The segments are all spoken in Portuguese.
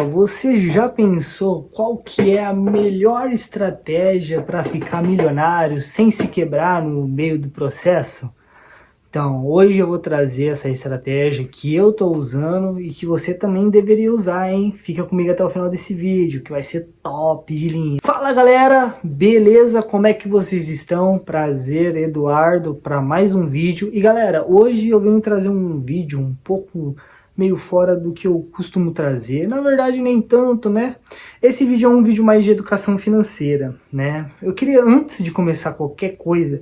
Você já pensou qual que é a melhor estratégia para ficar milionário sem se quebrar no meio do processo? Então, hoje eu vou trazer essa estratégia que eu tô usando e que você também deveria usar, hein? Fica comigo até o final desse vídeo, que vai ser top de linha. Fala galera, beleza? Como é que vocês estão? Prazer, Eduardo, para mais um vídeo. E galera, hoje eu venho trazer um vídeo um pouco meio fora do que eu costumo trazer. Na verdade, nem tanto, né? Esse vídeo é um vídeo mais de educação financeira, né? Eu queria, antes de começar qualquer coisa,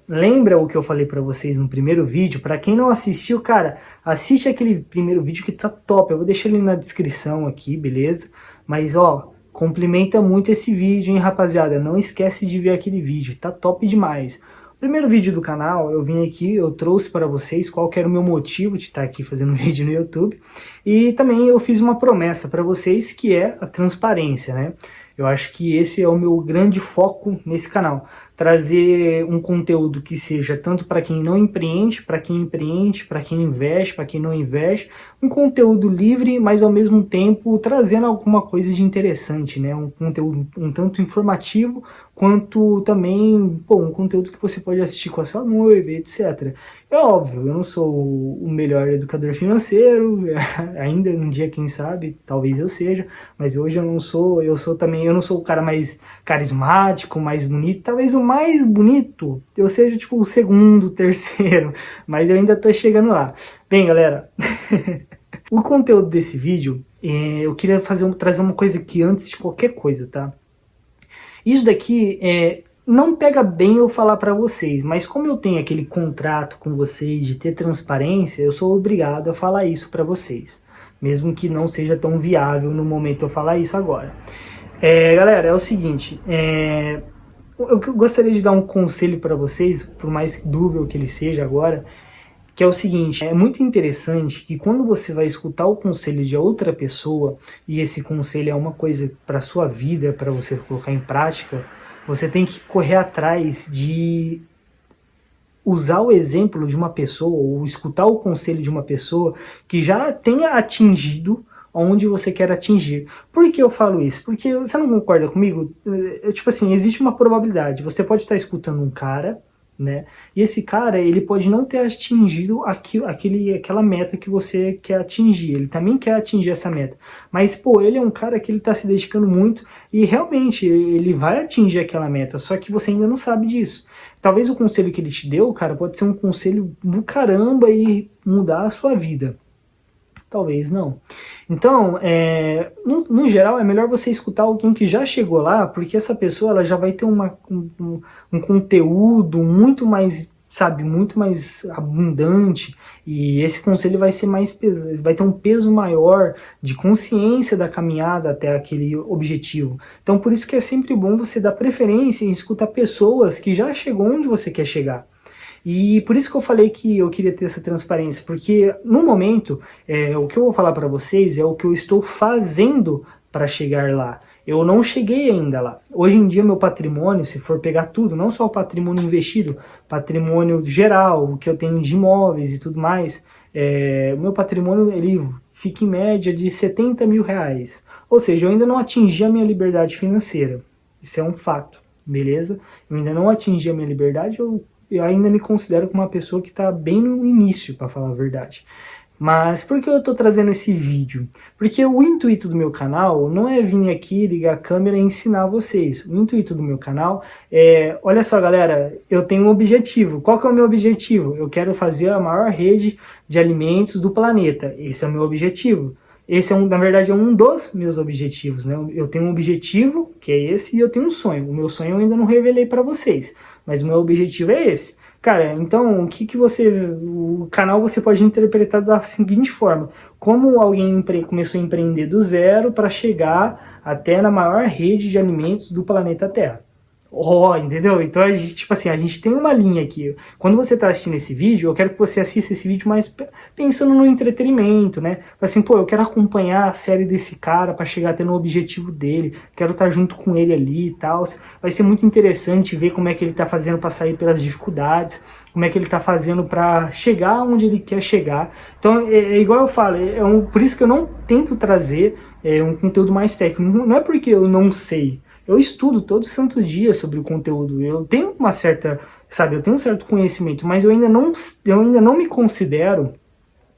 lembra o que eu falei pra vocês no primeiro vídeo? Pra quem não assistiu, cara, assiste aquele primeiro vídeo que tá top. Eu vou deixar ele na descrição aqui, beleza? Mas ó, complementa muito esse vídeo, hein, rapaziada? Não esquece de ver aquele vídeo, tá top demais. O primeiro vídeo do canal, eu vim aqui, eu trouxe para vocês qual que era o meu motivo de estar aqui fazendo vídeo no YouTube. E também eu fiz uma promessa para vocês, que é a transparência, né? Eu acho que esse é o meu grande foco nesse canal. Trazer um conteúdo que seja tanto para quem não empreende, para quem empreende, para quem investe, para quem não investe. Um conteúdo livre, mas ao mesmo tempo trazendo alguma coisa de interessante, né? Um conteúdo um tanto informativo, quanto também, pô, um conteúdo que você pode assistir com a sua noiva, etc. É óbvio, eu não sou o melhor educador financeiro, ainda um dia, quem sabe, talvez eu seja, mas hoje eu não sou, eu não sou o cara mais carismático, mais bonito, talvez o mais bonito eu seja tipo o segundo, terceiro, mas eu ainda tô chegando lá. Bem, galera, o conteúdo desse vídeo, eu queria trazer uma coisa aqui antes de qualquer coisa, tá? Isso daqui não pega bem eu falar para vocês, mas como eu tenho aquele contrato com vocês de ter transparência, eu sou obrigado a falar isso para vocês, mesmo que não seja tão viável no momento eu falar isso agora. Galera, é o seguinte, eu gostaria de dar um conselho para vocês, por mais dúbio que ele seja agora, que é o seguinte: é muito interessante que quando você vai escutar o conselho de outra pessoa, e esse conselho é uma coisa para sua vida, para você colocar em prática, você tem que correr atrás de usar o exemplo de uma pessoa, ou escutar o conselho de uma pessoa que já tenha atingido onde você quer atingir. Por que eu falo isso? Porque você não concorda comigo? Tipo assim, existe uma probabilidade. Você pode estar escutando um cara, né? E esse cara, ele pode não ter atingido aquela meta que você quer atingir. Ele também quer atingir essa meta. Mas, pô, ele é um cara que ele tá se dedicando muito e realmente ele vai atingir aquela meta, só que você ainda não sabe disso. Talvez o conselho que ele te deu, cara, pode ser um conselho do caramba e mudar a sua vida. Talvez não. Então, no geral, é melhor você escutar alguém que já chegou lá, porque essa pessoa ela já vai ter um conteúdo muito mais, sabe, muito mais abundante, e esse conselho vai ser mais pesado, vai ter um peso maior de consciência da caminhada até aquele objetivo. Então, por isso que é sempre bom você dar preferência em escutar pessoas que já chegou onde você quer chegar. E por isso que eu falei que eu queria ter essa transparência, porque no momento, o que eu vou falar para vocês é o que eu estou fazendo para chegar lá. Eu não cheguei ainda lá. Hoje em dia meu patrimônio, se for pegar tudo, não só o patrimônio investido, patrimônio geral, o que eu tenho de imóveis e tudo mais, o meu patrimônio ele fica em média de 70 mil reais. Ou seja, eu ainda não atingi a minha liberdade financeira. Isso é um fato, beleza? Eu ainda não atingi a minha liberdade, eu ainda me considero como uma pessoa que está bem no início, para falar a verdade. Mas por que eu estou trazendo esse vídeo? Porque o intuito do meu canal não é vir aqui, ligar a câmera e ensinar vocês. O intuito do meu canal é... Olha só, galera, eu tenho um objetivo. Qual que é o meu objetivo? Eu quero fazer a maior rede de alimentos do planeta. Esse é o meu objetivo. Esse na verdade, é um dos meus objetivos, né? Eu tenho um objetivo, que é esse, e eu tenho um sonho. O meu sonho eu ainda não revelei para vocês, mas o meu objetivo é esse. Cara, então, o canal você pode interpretar da seguinte forma: como alguém começou a empreender do zero para chegar até na maior rede de alimentos do planeta Terra. Entendeu? Então, a gente, tipo assim, a gente tem uma linha aqui. Quando você tá assistindo esse vídeo, eu quero que você assista esse vídeo mais pensando no entretenimento, né? Assim, pô, eu quero acompanhar a série desse cara pra chegar até no objetivo dele, quero estar junto com ele ali e tal. Vai ser muito interessante ver como é que ele tá fazendo pra sair pelas dificuldades, como é que ele tá fazendo pra chegar onde ele quer chegar. Então, é igual eu falo, por isso que eu não tento trazer um conteúdo mais técnico. Não é porque eu não sei. Eu estudo todo santo dia sobre o conteúdo, eu tenho uma certa, sabe, eu tenho um certo conhecimento, mas eu ainda não me considero,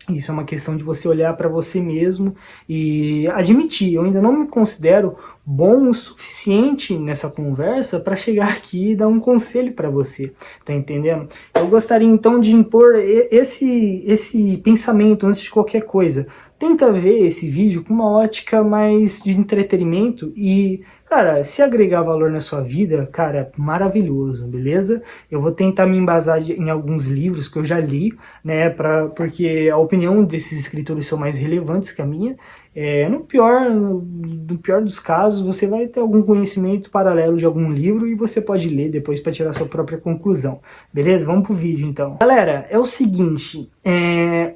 isso é uma questão de você olhar para você mesmo e admitir, eu ainda não me considero bom o suficiente nessa conversa para chegar aqui e dar um conselho para você, tá entendendo? Eu gostaria então de impor esse pensamento antes de qualquer coisa. Tenta ver esse vídeo com uma ótica mais de entretenimento e, cara, se agregar valor na sua vida, cara, maravilhoso, beleza? Eu vou tentar me embasar em alguns livros que eu já li, né, porque a opinião desses escritores são mais relevantes que a minha. No pior dos casos, você vai ter algum conhecimento paralelo de algum livro e você pode ler depois para tirar sua própria conclusão, beleza? Vamos pro vídeo então. Galera, é o seguinte,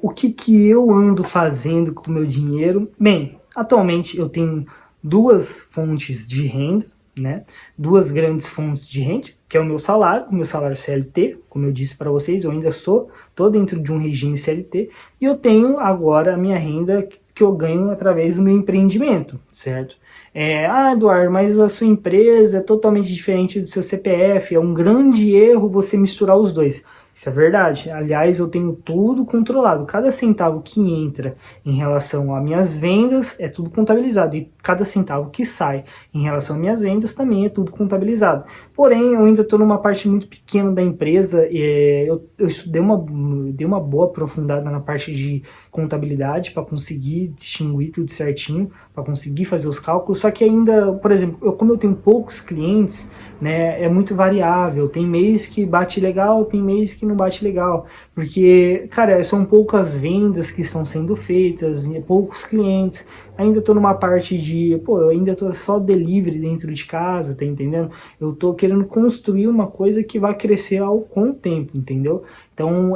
o que eu ando fazendo com o meu dinheiro? Bem, tô tenho duas fontes de renda, né? Duas grandes fontes de renda, que é o meu salário CLT, como eu disse para vocês, eu ainda tô dentro de um regime CLT, e eu tenho agora a minha renda que eu ganho através do meu empreendimento, certo? Eduardo, mas a sua empresa é totalmente diferente do seu CPF, é um grande erro você misturar os dois. Isso é verdade. Aliás, eu tenho tudo controlado. Cada centavo que entra em relação às minhas vendas é tudo contabilizado. E cada centavo que sai em relação às minhas vendas também é tudo contabilizado. Porém, eu ainda estou numa parte muito pequena da empresa. Eu dei uma boa aprofundada na parte de contabilidade para conseguir distinguir tudo certinho, para conseguir fazer os cálculos. Só que ainda, por exemplo, como eu tenho poucos clientes, né, é muito variável. Tem mês que bate legal, tem mês que não bate legal, porque, cara, são poucas vendas que estão sendo feitas, poucos clientes. Ainda tô numa parte de, eu ainda tô só delivery dentro de casa, tá entendendo? Eu tô querendo construir uma coisa que vai crescer com o tempo, entendeu? Então,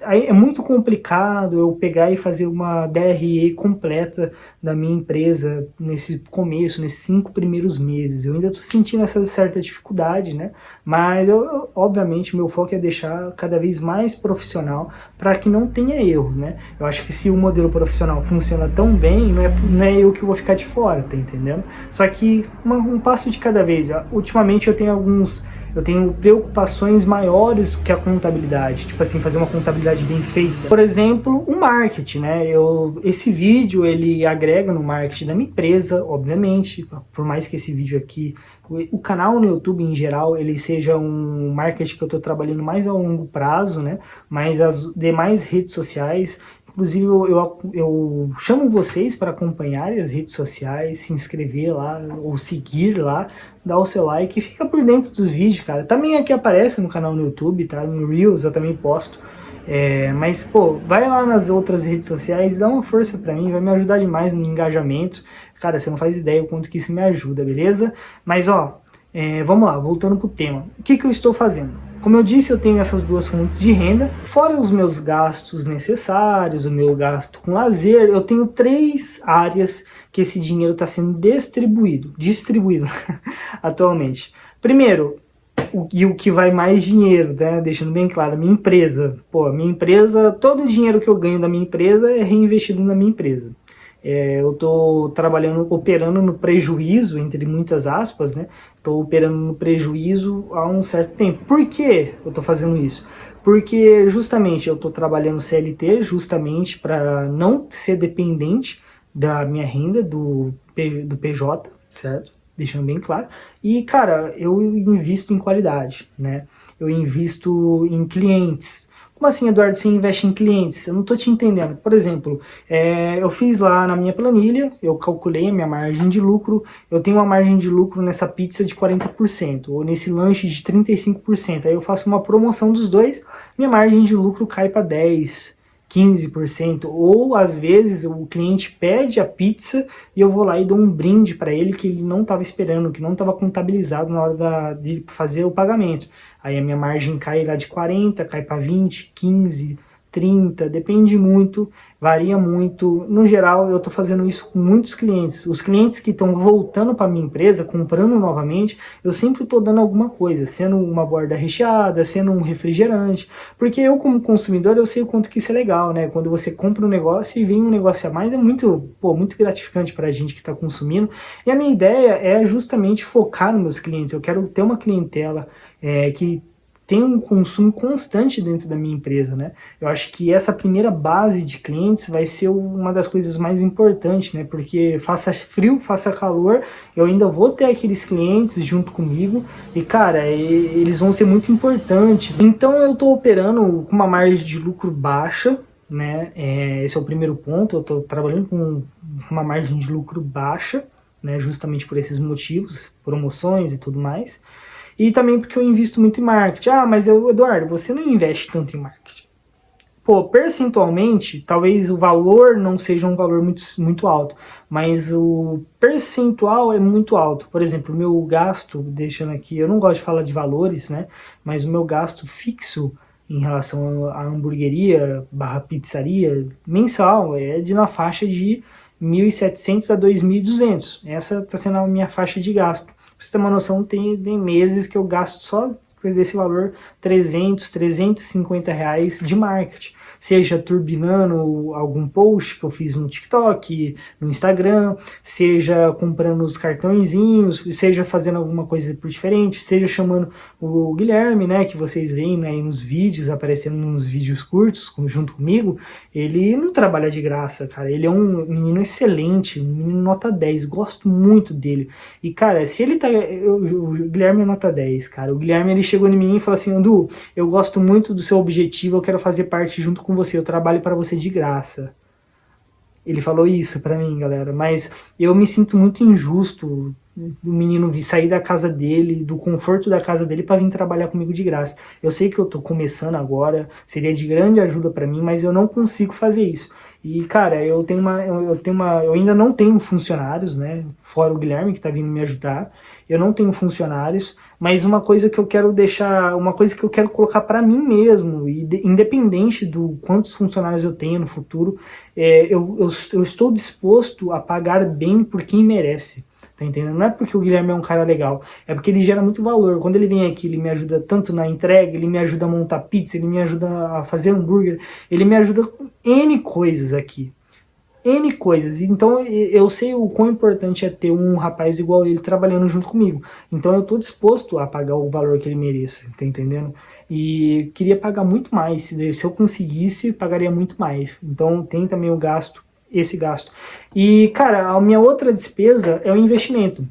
é muito complicado eu pegar e fazer uma DRE completa da minha empresa nesse começo, nesses 5 primeiros meses. Eu ainda estou sentindo essa certa dificuldade, né? Mas, obviamente, o meu foco é deixar cada vez mais profissional para que não tenha erros, né? Eu acho que se o modelo profissional funciona tão bem, não é eu que vou ficar de fora, tá entendendo? Só que um passo de cada vez. Ultimamente eu tenho preocupações maiores que a contabilidade, tipo assim, fazer uma contabilidade bem feita. Por exemplo, o marketing, né? Esse vídeo, ele agrega no marketing da minha empresa, obviamente, por mais que esse vídeo aqui, o canal no YouTube em geral, ele seja um marketing que eu tô trabalhando mais a longo prazo, né? Mas as demais redes sociais, inclusive eu chamo vocês para acompanharem as redes sociais, se inscrever lá, ou seguir lá, dar o seu like e fica por dentro dos vídeos, cara. Também aqui aparece no canal no YouTube, tá? No Reels eu também posto. Mas, vai lá nas outras redes sociais, dá uma força pra mim, vai me ajudar demais no engajamento. Cara, você não faz ideia o quanto que isso me ajuda, beleza? Mas, vamos lá, voltando pro tema. O que eu estou fazendo? Como eu disse, eu tenho essas duas fontes de renda, fora os meus gastos necessários, o meu gasto com lazer, eu tenho 3 áreas que esse dinheiro está sendo distribuído atualmente. Primeiro, o que vai mais dinheiro, né? Deixando bem claro, minha empresa. Todo o dinheiro que eu ganho da minha empresa é reinvestido na minha empresa. Eu estou operando no prejuízo, entre muitas aspas, né? Estou operando no prejuízo há um certo tempo. Por que eu estou fazendo isso? Porque justamente eu estou trabalhando CLT justamente para não ser dependente da minha renda do PJ, certo? Deixando bem claro. E, cara, eu invisto em qualidade, né? Eu invisto em clientes. Como assim, Eduardo, você investe em clientes? Eu não estou te entendendo. Por exemplo, eu fiz lá na minha planilha, eu calculei a minha margem de lucro, eu tenho uma margem de lucro nessa pizza de 40%, ou nesse lanche de 35%. Aí eu faço uma promoção dos dois, minha margem de lucro cai para 10%, 15%, ou às vezes o cliente pede a pizza e eu vou lá e dou um brinde para ele que ele não estava esperando, que não estava contabilizado na hora de fazer o pagamento. Aí a minha margem cai lá de 40, cai para 20, 15, 30, depende muito, varia muito. No geral, eu estou fazendo isso com muitos clientes. Os clientes que estão voltando para minha empresa, comprando novamente, eu sempre estou dando alguma coisa, sendo uma borda recheada, sendo um refrigerante, porque eu como consumidor, eu sei o quanto que isso é legal, né? Quando você compra um negócio e vem um negócio a mais, é muito, muito gratificante para a gente que está consumindo. E a minha ideia é justamente focar nos meus clientes. Eu quero ter uma clientela que tem um consumo constante dentro da minha empresa, né? Eu acho que essa primeira base de clientes vai ser uma das coisas mais importantes, né? Porque faça frio, faça calor, eu ainda vou ter aqueles clientes junto comigo e, cara, eles vão ser muito importantes. Então eu tô operando com uma margem de lucro baixa, né? Esse é o primeiro ponto, eu tô trabalhando com uma margem de lucro baixa, né? Justamente por esses motivos, promoções e tudo mais. E também porque eu invisto muito em marketing. Ah, mas Eduardo, você não investe tanto em marketing. Pô, percentualmente, talvez o valor não seja um valor muito alto, mas o percentual é muito alto. Por exemplo, o meu gasto, deixando aqui, eu não gosto de falar de valores, né? Mas o meu gasto fixo em relação à hamburgueria / pizzaria mensal é na faixa de 1.700 a 2.200. Essa está sendo a minha faixa de gasto. Pra você ter uma noção, tem meses que eu gasto só desse valor 300, 350 reais de marketing. Seja turbinando algum post que eu fiz no TikTok, no Instagram, seja comprando os cartõezinhos, seja fazendo alguma coisa por diferente, seja chamando o Guilherme, né, que vocês veem, né, nos vídeos, aparecendo nos vídeos curtos, junto comigo. Ele não trabalha de graça, cara. Ele é um menino excelente, um menino nota 10, gosto muito dele. E, cara, se ele tá... o Guilherme é nota 10, cara. O Guilherme, ele chegou em mim e falou assim: Andu, eu gosto muito do seu objetivo, eu quero fazer parte junto com você, eu trabalho para você de graça. Ele falou isso pra mim, galera, mas eu me sinto muito injusto do menino sair da casa dele, do conforto da casa dele para vir trabalhar comigo de graça. Eu sei que eu tô começando agora, seria de grande ajuda para mim, mas eu não consigo fazer isso. E, cara, eu ainda não tenho funcionários, né, fora o Guilherme que tá vindo me ajudar. Eu não tenho funcionários, mas uma coisa que eu quero deixar, uma coisa que eu quero colocar para mim mesmo, e independente do quantos funcionários eu tenho no futuro, eu estou disposto a pagar bem por quem merece. Tá entendendo? Não é porque o Guilherme é um cara legal, é porque ele gera muito valor. Quando ele vem aqui, ele me ajuda tanto na entrega, ele me ajuda a montar pizza, ele me ajuda a fazer hambúrguer, ele me ajuda com N coisas aqui. N coisas. Então eu sei o quão importante é ter um rapaz igual ele trabalhando junto comigo. Então eu tô disposto a pagar o valor que ele mereça, tá entendendo? E queria pagar muito mais. Se eu conseguisse, pagaria muito mais. Então tem também o gasto, esse gasto. E, cara, a minha outra despesa é o investimento.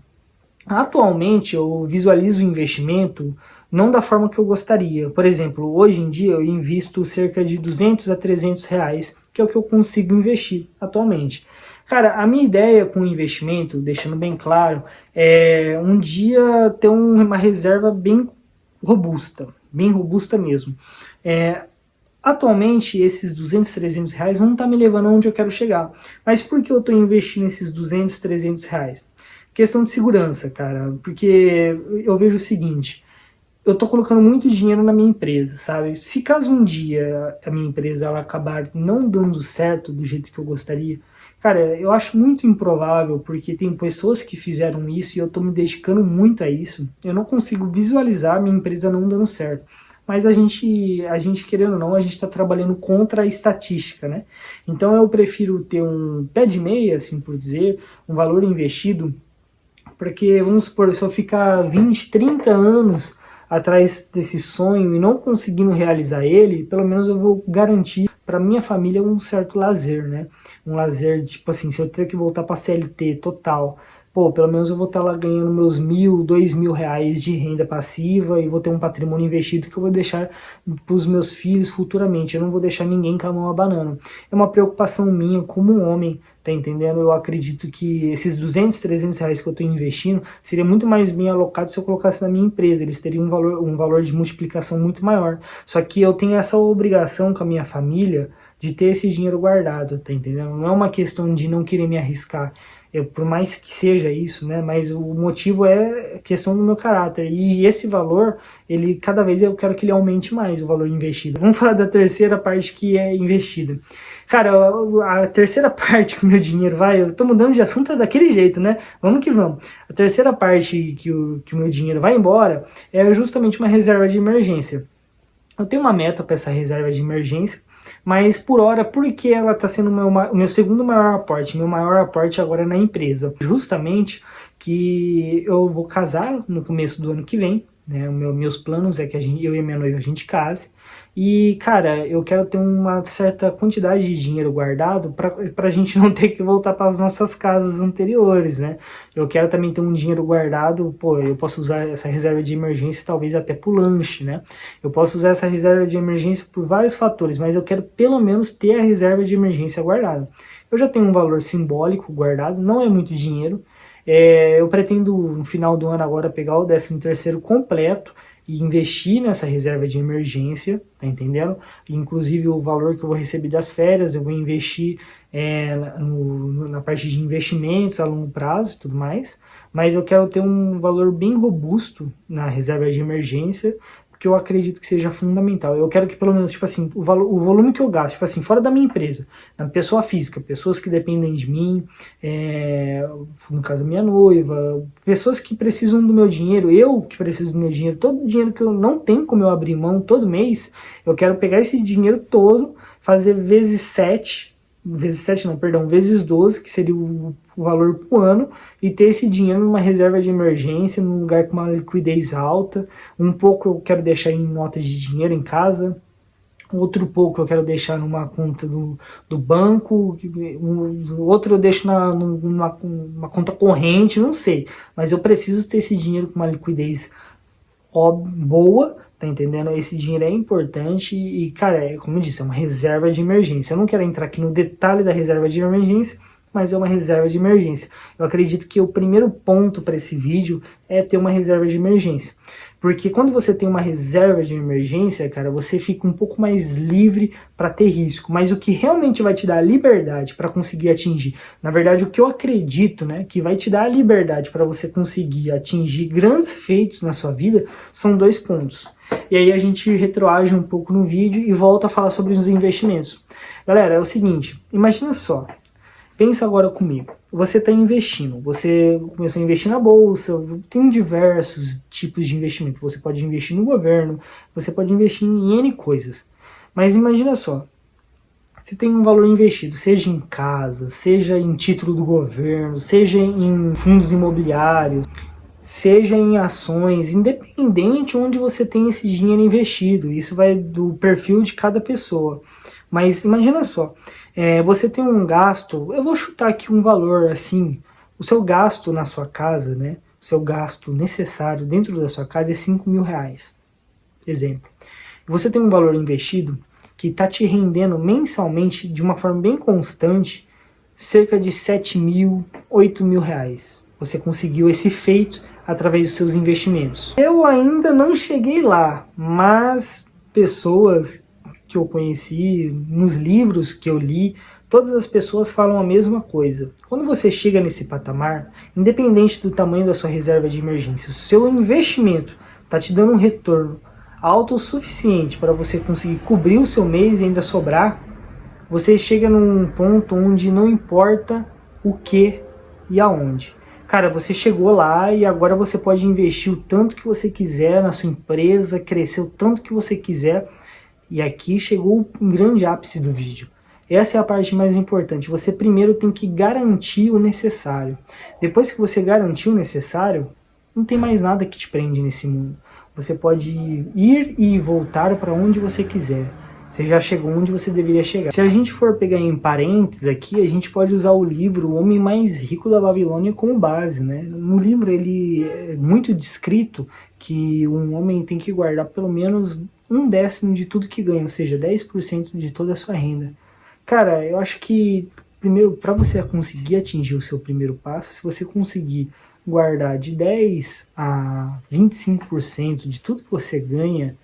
Atualmente eu visualizo o investimento não da forma que eu gostaria. Por exemplo, hoje em dia eu invisto cerca de 200 a 300 reais, que é o que eu consigo investir atualmente. Cara, a minha ideia com o investimento, deixando bem claro, é um dia ter uma reserva bem robusta mesmo. Atualmente, esses 200, 300 reais não tá me levando aonde eu quero chegar. Mas por que eu tô investindo esses 200, 300 reais? Questão de segurança, cara. Porque eu vejo o seguinte: eu tô colocando muito dinheiro na minha empresa, sabe? Se caso um dia a minha empresa ela acabar não dando certo do jeito que eu gostaria, cara, eu acho muito improvável, porque tem pessoas que fizeram isso e eu tô me dedicando muito a isso. Eu não consigo visualizar a minha empresa não dando certo. Mas a gente querendo ou não, a gente está trabalhando contra a estatística, né? Então eu prefiro ter um pé de meia, assim por dizer, um valor investido, porque, vamos supor, se eu ficar 20, 30 anos atrás desse sonho e não conseguindo realizar ele, pelo menos eu vou garantir para minha família um certo lazer, né? Um lazer, tipo assim, se eu ter que voltar para CLT total, pô, pelo menos eu vou estar lá ganhando meus 1.000, 2.000 reais de renda passiva e vou ter um patrimônio investido que eu vou deixar para os meus filhos futuramente. Eu não vou deixar ninguém com a mão abanando. É uma preocupação minha como um homem, tá entendendo? Eu acredito que esses 200, 300 reais que eu estou investindo seria muito mais bem alocado se eu colocasse na minha empresa. Eles teriam um valor de multiplicação muito maior. Só que eu tenho essa obrigação com a minha família, de ter esse dinheiro guardado, tá entendendo? Não é uma questão de não querer me arriscar, por mais que seja isso, né? Mas o motivo é questão do meu caráter. E esse valor, ele cada vez eu quero que ele aumente mais, o valor investido. Vamos falar da terceira parte que é investida. Cara, a terceira parte que o meu dinheiro vai, eu tô mudando de assunto daquele jeito, né? Vamos que vamos. A terceira parte que o meu dinheiro vai embora é justamente uma reserva de emergência. Eu tenho uma meta para essa reserva de emergência, mas por hora, porque ela está sendo o meu segundo maior aporte, meu maior aporte agora é na empresa. Justamente que eu vou casar no começo do ano que vem, né? Meus planos é que eu e a minha noiva a gente case. E, cara, eu quero ter uma certa quantidade de dinheiro guardado para a gente não ter que voltar para as nossas casas anteriores, né? Eu quero também ter um dinheiro guardado, pô, eu posso usar essa reserva de emergência talvez até pro lanche, né? Eu posso usar essa reserva de emergência por vários fatores, mas eu quero pelo menos ter a reserva de emergência guardada. Eu já tenho um valor simbólico guardado, não é muito dinheiro. Eu pretendo no final do ano agora pegar o 13º completo e investir nessa reserva de emergência, tá entendendo? Inclusive o valor que eu vou receber das férias, eu vou investir na parte de investimentos a longo prazo e tudo mais, mas eu quero ter um valor bem robusto na reserva de emergência, que eu acredito que seja fundamental. Eu quero que pelo menos, tipo assim, o volume que eu gasto, tipo assim, fora da minha empresa, na pessoa física, pessoas que dependem de mim, no caso minha noiva, pessoas que precisam do meu dinheiro, eu que preciso do meu dinheiro, todo o dinheiro que eu não tenho como eu abrir mão todo mês, eu quero pegar esse dinheiro todo, fazer vezes 12, que seria o valor por ano, e ter esse dinheiro numa reserva de emergência, num lugar com uma liquidez alta. Um pouco eu quero deixar em notas de dinheiro em casa, outro pouco eu quero deixar numa conta do banco, outro eu deixo numa conta corrente, não sei, mas eu preciso ter esse dinheiro com uma liquidez boa, tá entendendo? Esse dinheiro é importante e, cara, como eu disse, é uma reserva de emergência. Eu não quero entrar aqui no detalhe da reserva de emergência, mas é uma reserva de emergência. Eu acredito que o primeiro ponto para esse vídeo é ter uma reserva de emergência. Porque quando você tem uma reserva de emergência, cara, você fica um pouco mais livre para ter risco. Mas o que realmente vai te dar a liberdade para conseguir atingir, na verdade, o que eu acredito, né, que vai te dar a liberdade para você conseguir atingir grandes feitos na sua vida, são 2 pontos. E aí a gente retroage um pouco no vídeo e volta a falar sobre os investimentos. Galera, é o seguinte, imagina só. Pensa agora comigo, você está investindo, você começou a investir na bolsa, tem diversos tipos de investimento, você pode investir no governo, você pode investir em N coisas, mas imagina só, se tem um valor investido, seja em casa, seja em título do governo, seja em fundos imobiliários, seja em ações, independente onde você tem esse dinheiro investido, isso vai do perfil de cada pessoa. Mas imagina só, você tem um gasto, eu vou chutar aqui um valor assim, o seu gasto na sua casa, né? O seu gasto necessário dentro da sua casa é 5 mil reais, exemplo. Você tem um valor investido que está te rendendo mensalmente, de uma forma bem constante, cerca de 7 mil, 8 mil reais. Você conseguiu esse feito através dos seus investimentos. Eu ainda não cheguei lá, mas pessoas que eu conheci, nos livros que eu li, todas as pessoas falam a mesma coisa. Quando você chega nesse patamar, independente do tamanho da sua reserva de emergência, o seu investimento está te dando um retorno alto o suficiente para você conseguir cobrir o seu mês e ainda sobrar, você chega num ponto onde não importa o que e aonde. Cara, você chegou lá e agora você pode investir o tanto que você quiser na sua empresa, crescer o tanto que você quiser. E aqui chegou um grande ápice do vídeo. Essa é a parte mais importante. Você primeiro tem que garantir o necessário. Depois que você garantir o necessário, não tem mais nada que te prende nesse mundo. Você pode ir e voltar para onde você quiser. Você já chegou onde você deveria chegar. Se a gente for pegar em parênteses aqui, a gente pode usar o livro O Homem Mais Rico da Babilônia como base, né? No livro ele é muito descrito que um homem tem que guardar pelo menos 1/10 de tudo que ganha, ou seja, 10% de toda a sua renda. Cara, eu acho que, primeiro, para você conseguir atingir o seu primeiro passo, se você conseguir guardar de 10 a 25% de tudo que você ganha,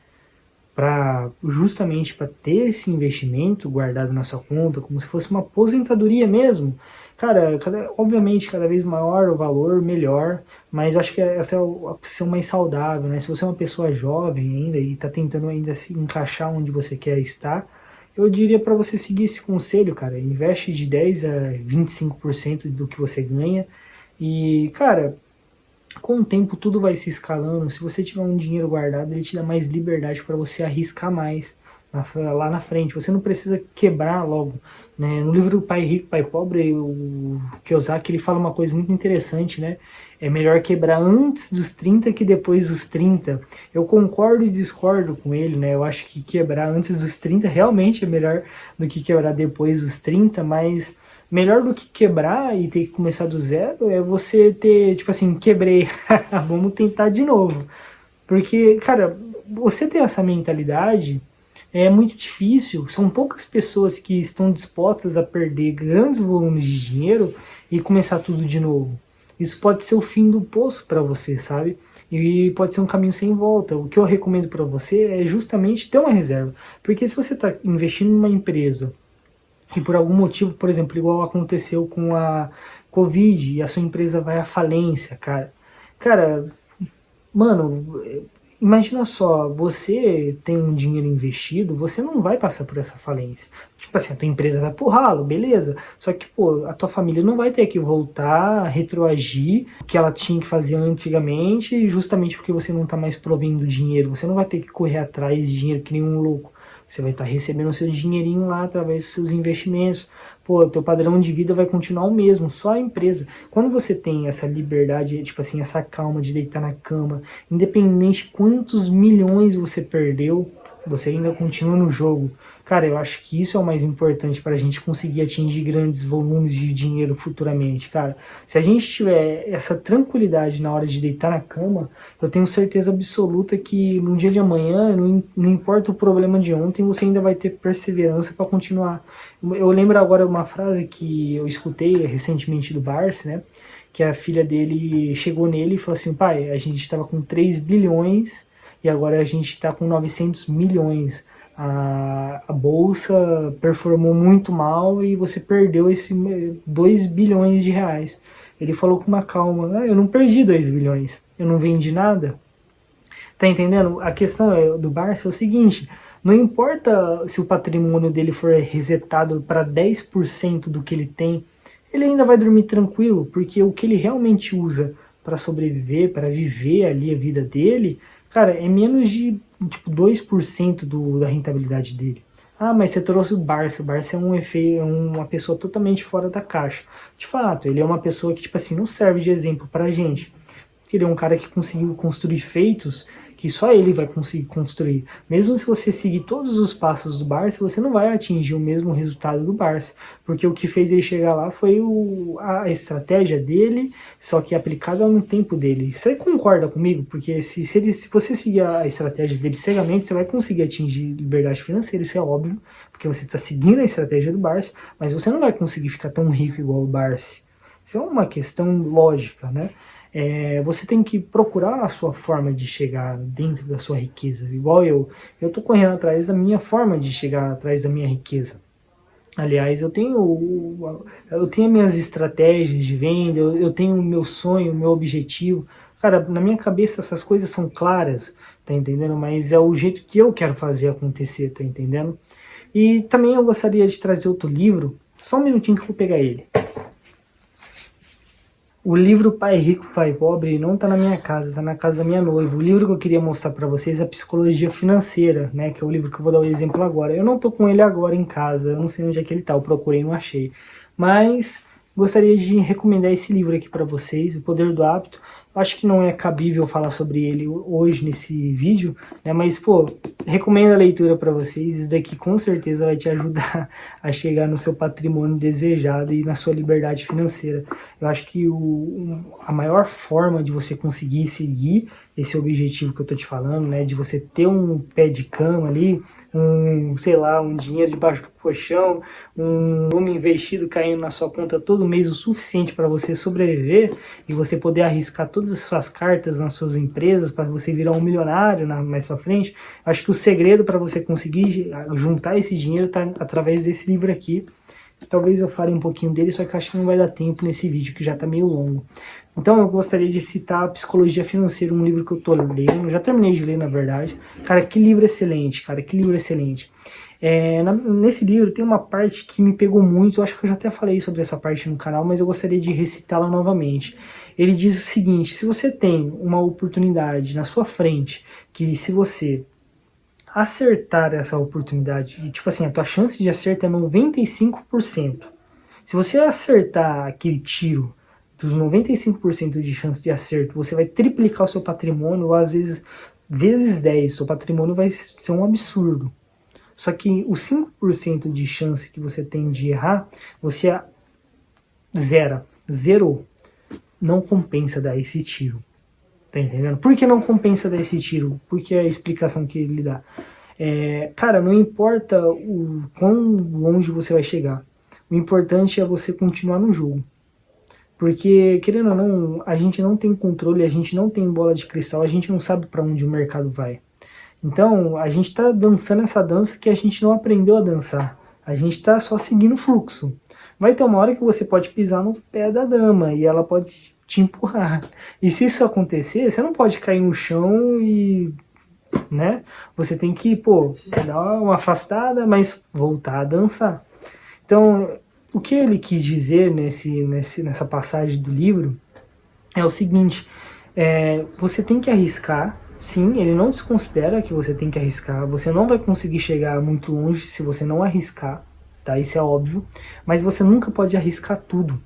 justamente para ter esse investimento guardado na sua conta, como se fosse uma aposentadoria mesmo. Cara, obviamente, cada vez maior o valor, melhor, mas acho que essa é a opção mais saudável, né? Se você é uma pessoa jovem ainda e está tentando ainda se encaixar onde você quer estar, eu diria para você seguir esse conselho, cara. Investe de 10 a 25% do que você ganha e, cara, com o tempo tudo vai se escalando. Se você tiver um dinheiro guardado, ele te dá mais liberdade para você arriscar mais lá na frente. Você não precisa quebrar logo, né? No livro Pai Rico, Pai Pobre, o Kiyosaki, ele fala uma coisa muito interessante, né? É melhor quebrar antes dos 30 que depois dos 30. Eu concordo e discordo com ele, né? Eu acho que quebrar antes dos 30 realmente é melhor do que quebrar depois dos 30, mas melhor do que quebrar e ter que começar do zero é você ter, tipo assim, quebrei, vamos tentar de novo. Porque, cara, você ter essa mentalidade é muito difícil. São poucas pessoas que estão dispostas a perder grandes volumes de dinheiro e começar tudo de novo. Isso pode ser o fim do poço para você, sabe? E pode ser um caminho sem volta. O que eu recomendo para você é justamente ter uma reserva. Porque se você está investindo numa empresa e por algum motivo, por exemplo, igual aconteceu com a Covid e a sua empresa vai à falência, cara. Cara, mano, imagina só, você tem um dinheiro investido, você não vai passar por essa falência. Tipo assim, a tua empresa vai pro ralo, beleza. Só que, pô, a tua família não vai ter que voltar, retroagir o que ela tinha que fazer antigamente, justamente porque você não tá mais provendo dinheiro. Você não vai ter que correr atrás de dinheiro que nem um louco. Você vai estar recebendo o seu dinheirinho lá através dos seus investimentos. Pô, o teu padrão de vida vai continuar o mesmo, só a empresa. Quando você tem essa liberdade, tipo assim, essa calma de deitar na cama, independente de quantos milhões você perdeu, você ainda continua no jogo. Cara, eu acho que isso é o mais importante para a gente conseguir atingir grandes volumes de dinheiro futuramente, cara. Se a gente tiver essa tranquilidade na hora de deitar na cama, eu tenho certeza absoluta que no dia de amanhã, não importa o problema de ontem, você ainda vai ter perseverança para continuar. Eu lembro agora uma frase que eu escutei recentemente do Barsi, né? Que a filha dele chegou nele e falou assim: pai, a gente estava com 3 bilhões e agora a gente está com 900 milhões. A bolsa performou muito mal e você perdeu esse 2 bilhões de reais. Ele falou com uma calma: eu não perdi 2 bilhões, eu não vendi nada. Tá entendendo? A questão do Barça é o seguinte: não importa se o patrimônio dele for resetado para 10% do que ele tem, ele ainda vai dormir tranquilo, porque o que ele realmente usa para sobreviver, para viver ali a vida dele, cara, é menos de tipo 2% da rentabilidade dele. Ah, mas você trouxe o Barça. O Barça é uma pessoa totalmente fora da caixa. De fato, ele é uma pessoa que, tipo assim, não serve de exemplo pra gente. Ele é um cara que conseguiu construir feitos que só ele vai conseguir construir. Mesmo se você seguir todos os passos do Barça, você não vai atingir o mesmo resultado do Barça, porque o que fez ele chegar lá foi a estratégia dele, só que aplicada no tempo dele. Você concorda comigo? Porque se você seguir a estratégia dele cegamente, você vai conseguir atingir liberdade financeira, isso é óbvio, porque você está seguindo a estratégia do Barça, mas você não vai conseguir ficar tão rico igual o Barça. Isso é uma questão lógica, né? Você tem que procurar a sua forma de chegar dentro da sua riqueza. Igual eu tô correndo atrás da minha forma de chegar atrás da minha riqueza. Aliás, eu tenho minhas estratégias de venda, eu tenho o meu sonho, o meu objetivo. Cara, na minha cabeça essas coisas são claras, tá entendendo? Mas é o jeito que eu quero fazer acontecer, tá entendendo? E também eu gostaria de trazer outro livro, só um minutinho que eu vou pegar ele. O livro Pai Rico, Pai Pobre não está na minha casa, está na casa da minha noiva. O livro que eu queria mostrar para vocês é a Psicologia Financeira, né? Que é o livro que eu vou dar o exemplo agora. Eu não estou com ele agora em casa, eu não sei onde é que ele está, eu procurei e não achei. Mas gostaria de recomendar esse livro aqui para vocês, O Poder do Hábito. Acho que não é cabível falar sobre ele hoje nesse vídeo, né? Mas, pô, recomendo a leitura para vocês. Isso daqui com certeza vai te ajudar a chegar no seu patrimônio desejado e na sua liberdade financeira. Eu acho que a maior forma de você conseguir seguir esse objetivo que eu tô te falando, né, de você ter um pé de cama ali, sei lá, um dinheiro debaixo do colchão, um volume investido caindo na sua conta todo mês o suficiente para você sobreviver e você poder arriscar todas todas as suas cartas nas suas empresas para você virar um milionário mais para frente. Acho que o segredo para você conseguir juntar esse dinheiro está através desse livro aqui. Talvez eu fale um pouquinho dele, só que eu acho que não vai dar tempo nesse vídeo, que já está meio longo. Então eu gostaria de citar Psicologia Financeira, um livro que eu tô lendo, já terminei de ler na verdade. Cara, que livro excelente, cara, que livro excelente. Nesse livro tem uma parte que me pegou muito, eu acho que eu já até falei sobre essa parte no canal, mas eu gostaria de recitá-la novamente. Ele diz o seguinte: se você tem uma oportunidade na sua frente, que se você acertar essa oportunidade, e tipo assim, a tua chance de acerto é 95%. Se você acertar aquele tiro dos 95% de chance de acerto, você vai triplicar o seu patrimônio, ou às vezes, vezes 10, seu patrimônio vai ser um absurdo. Só que os 5% de chance que você tem de errar, você zerou. Não compensa dar esse tiro. Tá entendendo? Por que não compensa dar esse tiro? Porque é a explicação que ele dá. Cara, não importa o quão longe você vai chegar. O importante é você continuar no jogo. Porque, querendo ou não, a gente não tem controle, a gente não tem bola de cristal, a gente não sabe para onde o mercado vai. Então, a gente tá dançando essa dança que a gente não aprendeu a dançar. A gente tá só seguindo o fluxo. Vai ter uma hora que você pode pisar no pé da dama e ela pode te empurrar. E se isso acontecer, você não pode cair no chão e, né? Você tem que, dar uma afastada, mas voltar a dançar. Então, o que ele quis dizer nessa passagem do livro é o seguinte: você tem que arriscar. Sim, ele não desconsidera que você tem que arriscar. Você não vai conseguir chegar muito longe se você não arriscar, tá? Isso é óbvio. Mas você nunca pode arriscar tudo.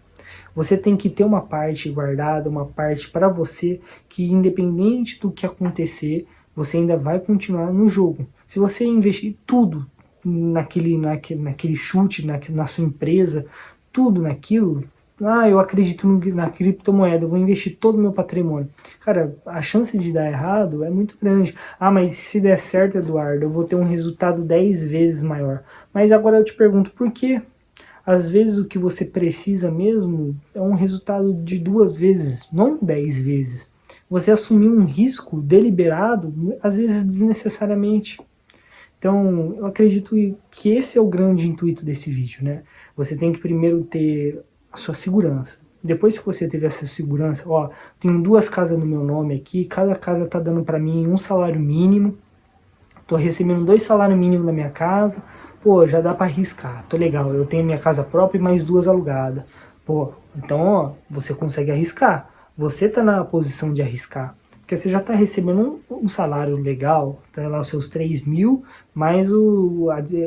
Você tem que ter uma parte guardada, uma parte para você, que independente do que acontecer, você ainda vai continuar no jogo. Se você investir tudo naquele chute, na sua empresa, tudo naquilo, eu acredito na criptomoeda, eu vou investir todo o meu patrimônio. Cara, a chance de dar errado é muito grande. Mas se der certo, Eduardo, eu vou ter um resultado 10 vezes maior. Mas agora eu te pergunto, por quê? Às vezes o que você precisa mesmo é um resultado de 2 vezes, não 10 vezes. Você assumiu um risco deliberado, às vezes desnecessariamente. Então, eu acredito que esse é o grande intuito desse vídeo, né? Você tem que primeiro ter a sua segurança. Depois que você teve essa segurança, tenho 2 casas no meu nome aqui, cada casa tá dando para mim um salário mínimo, tô recebendo 2 salários mínimos na minha casa, já dá para arriscar, tô legal, eu tenho minha casa própria e mais 2 alugadas. Então, você consegue arriscar, você tá na posição de arriscar, porque você já tá recebendo um salário legal, tá lá os seus 3 mil, mais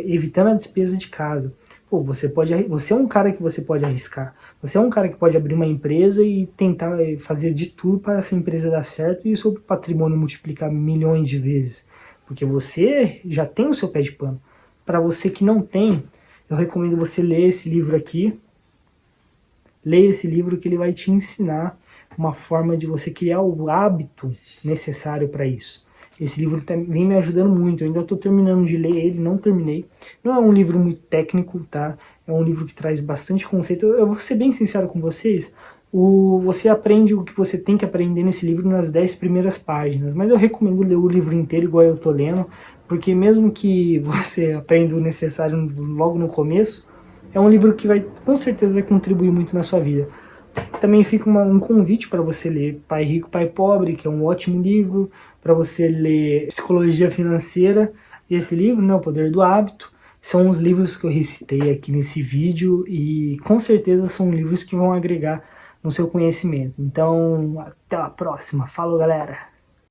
evitando a despesa de casa. Você é um cara que você pode arriscar. Você é um cara que pode abrir uma empresa e tentar fazer de tudo para essa empresa dar certo e o seu patrimônio multiplicar milhões de vezes. Porque você já tem o seu pé de pano. Para você que não tem, eu recomendo você ler esse livro aqui. Leia esse livro que ele vai te ensinar uma forma de você criar o hábito necessário para isso. Esse livro vem me ajudando muito, eu ainda estou terminando de ler ele, não terminei. Não é um livro muito técnico, tá? É um livro que traz bastante conceito. Eu vou ser bem sincero com vocês, você aprende o que você tem que aprender nesse livro nas 10 primeiras páginas, mas eu recomendo ler o livro inteiro igual eu tô lendo, porque mesmo que você aprenda o necessário logo no começo, é um livro que com certeza vai contribuir muito na sua vida. Também fica um convite para você ler Pai Rico, Pai Pobre, que é um ótimo livro, para você ler Psicologia Financeira, e esse livro, né, O Poder do Hábito, são os livros que eu recitei aqui nesse vídeo e com certeza são livros que vão agregar no seu conhecimento. Então, até a próxima. Falou, galera!